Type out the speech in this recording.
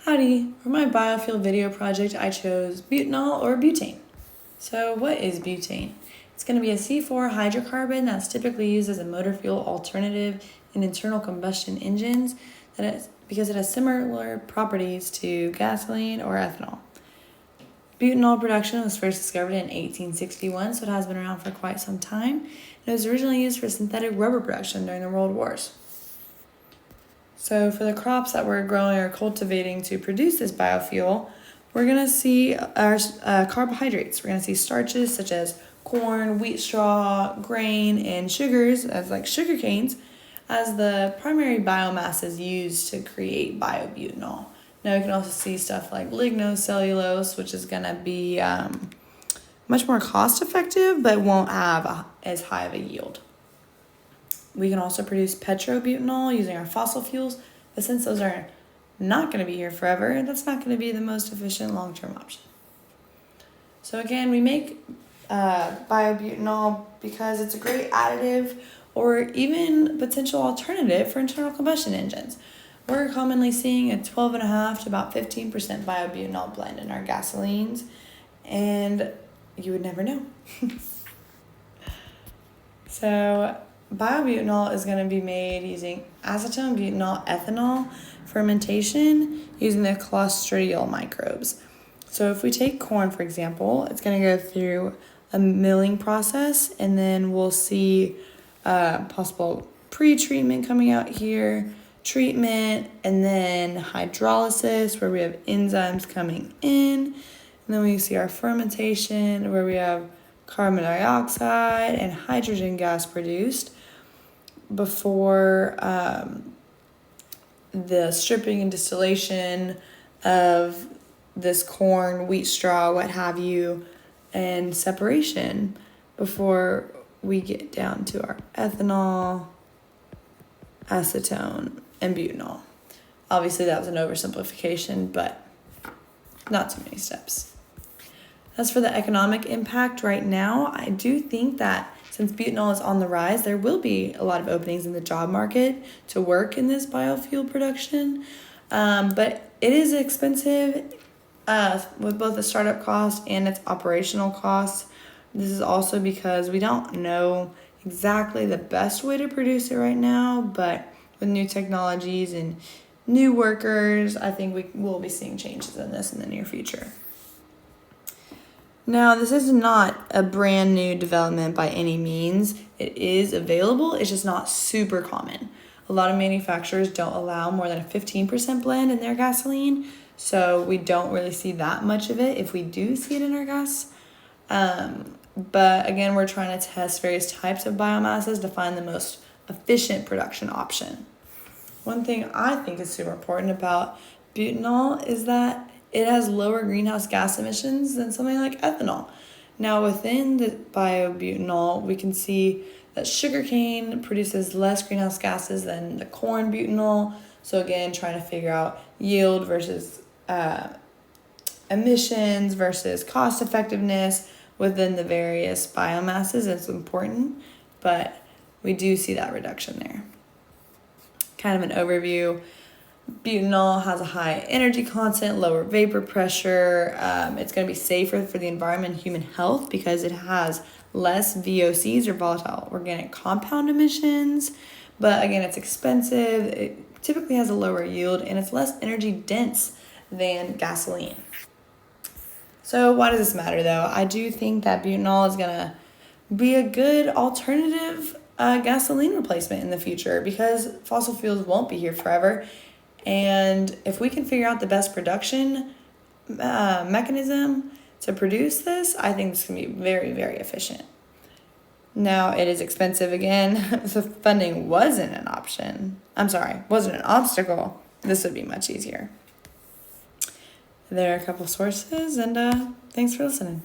Howdy, for my biofuel video project I chose butanol or butane. So what is butane? It's going to be a C4 hydrocarbon that's typically used as a motor fuel alternative in internal combustion engines because it has similar properties to gasoline or ethanol. Butanol production was first discovered in 1861, so it has been around for quite some time. It was originally used for synthetic rubber production during the World Wars. So for the crops that we're growing or cultivating to produce this biofuel, we're going to see our carbohydrates. We're going to see starches such as corn, wheat straw, grain, and sugars, as like sugar canes, as the primary biomasses used to create biobutanol. Now we can also see stuff like lignocellulose, which is going to be much more cost effective, but won't have as high of a yield. We can also produce petrobutanol using our fossil fuels, but since those are not going to be here forever, that's not going to be the most efficient long-term option. So again, we make biobutanol because it's a great additive or even potential alternative for internal combustion engines. We're commonly seeing a 12.5 to about 15% biobutanol blend in our gasolines, and you would never know. So biobutanol is going to be made using acetone butanol ethanol fermentation using the Clostridial microbes. So if we take corn, for example, it's going to go through a milling process, and then we'll see possible pre-treatment coming out here, treatment, and then hydrolysis where we have enzymes coming in. And then we see our fermentation where we have carbon dioxide and hydrogen gas produced before the stripping and distillation of this corn, wheat straw, what have you, and separation before we get down to our ethanol, acetone, and butanol. Obviously that was an oversimplification, but not too many steps. As for the economic impact right now, I do think that since butanol is on the rise, there will be a lot of openings in the job market to work in this biofuel production. But it is expensive with both the startup cost and its operational costs. This is also because we don't know exactly the best way to produce it right now, but with new technologies and new workers, I think we will be seeing changes in this in the near future. Now, this is not a brand new development by any means. It is available, it's just not super common. A lot of manufacturers don't allow more than a 15% blend in their gasoline, so we don't really see that much of it if we do see it in our gas. But again, we're trying to test various types of biomasses to find the most efficient production option. One thing I think is super important about butanol is that it has lower greenhouse gas emissions than something like ethanol. Now, within the biobutanol, we can see that sugarcane produces less greenhouse gases than the corn butanol. So again, trying to figure out yield versus emissions versus cost effectiveness within the various biomasses is important, but we do see that reduction there. Kind of an overview. Butanol has a high energy content, lower vapor pressure. It's going to be safer for the environment and human health because it has less VOCs or volatile organic compound emissions. But again, it's expensive. It typically has a lower yield and it's less energy dense than gasoline. So why does this matter though? I do think that butanol is going to be a good alternative gasoline replacement in the future because fossil fuels won't be here forever. And if we can figure out the best production mechanism to produce this, I think this can be very, very efficient. Now, it is expensive again. If funding wasn't an obstacle, this would be much easier. There are a couple sources, and thanks for listening.